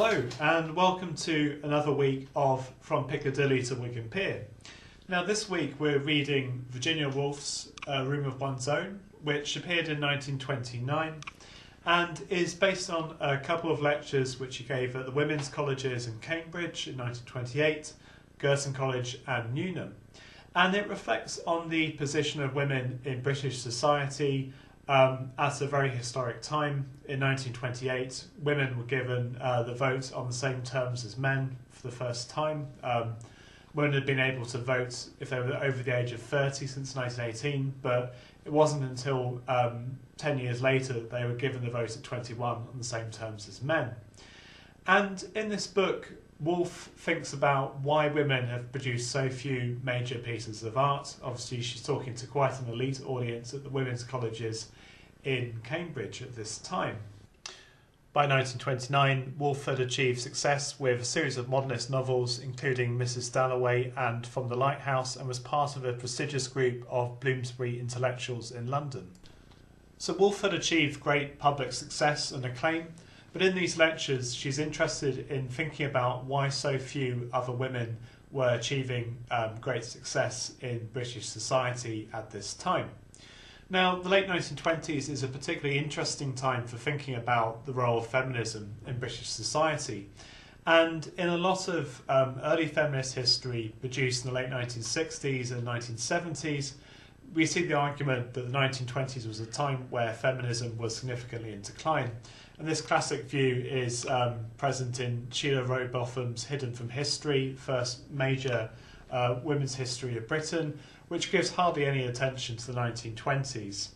Hello and welcome to another week of From Piccadilly to Wigan Pier. Now this week we're reading Virginia Woolf's A Room of One's Own, which appeared in 1929 and is based on a couple of lectures which he gave at the women's colleges in Cambridge in 1928, Girton College and Newnham. And it reflects on the position of women in British society at a very historic time. In 1928, women were given the vote on the same terms as men for the first time. Women had been able to vote if they were over the age of 30 since 1918, but it wasn't until 10 years later that they were given the vote at 21 on the same terms as men. And in this book, Woolf thinks about why women have produced so few major pieces of art. Obviously, she's talking to quite an elite audience at the women's colleges in Cambridge at this time. By 1929, Woolf had achieved success with a series of modernist novels, including Mrs. Dalloway and From the Lighthouse, and was part of a prestigious group of Bloomsbury intellectuals in London. So Woolf had achieved great public success and acclaim, but in these lectures she's interested in thinking about why so few other women were achieving great success in British society at this time. Now, the late 1920s is a particularly interesting time for thinking about the role of feminism in British society. And in a lot of early feminist history produced in the late 1960s and 1970s, we see the argument that the 1920s was a time where feminism was significantly in decline. And this classic view is present in Sheila Rowbotham's Hidden from History, first major women's history of Britain, which gives hardly any attention to the 1920s.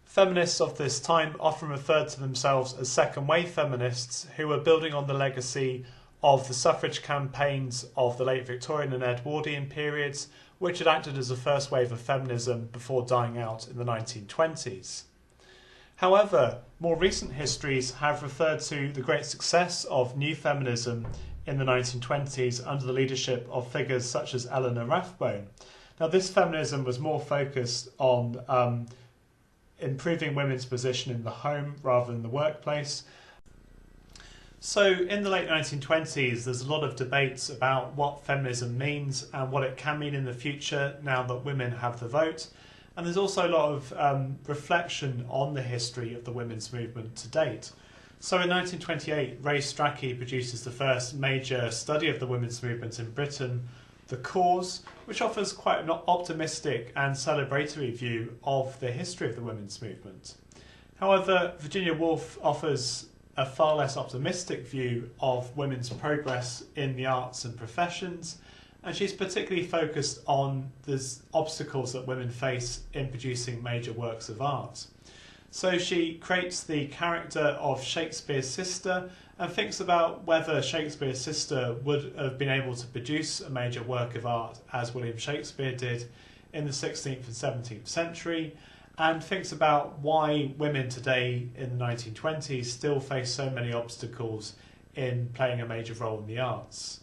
Feminists of this time often referred to themselves as second-wave feminists who were building on the legacy of the suffrage campaigns of the late Victorian and Edwardian periods, which had acted as a first wave of feminism before dying out in the 1920s. However, more recent histories have referred to the great success of new feminism in the 1920s under the leadership of figures such as Eleanor Rathbone. Now, this feminism was more focused on improving women's position in the home rather than the workplace. So in the late 1920s, there's a lot of debates about what feminism means and what it can mean in the future now that women have the vote. And there's also a lot of reflection on the history of the women's movement to date. So in 1928, Ray Strachey produces the first major study of the women's movement in Britain, The Cause, which offers quite an optimistic and celebratory view of the history of the women's movement. However, Virginia Woolf offers a far less optimistic view of women's progress in the arts and professions, and she's particularly focused on the obstacles that women face in producing major works of art. So she creates the character of Shakespeare's sister and thinks about whether Shakespeare's sister would have been able to produce a major work of art as William Shakespeare did in the 16th and 17th century, and thinks about why women today in the 1920s still face so many obstacles in playing a major role in the arts.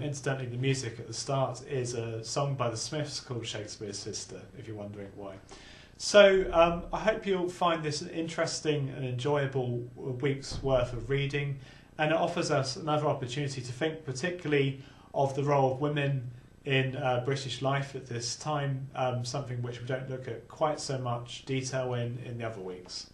Incidentally, the music at the start is a song by the Smiths called Shakespeare's Sister, if you're wondering why. So I hope you'll find this an interesting and enjoyable week's worth of reading, and it offers us another opportunity to think particularly of the role of women in British life at this time, something which we don't look at quite so much detail in the other weeks.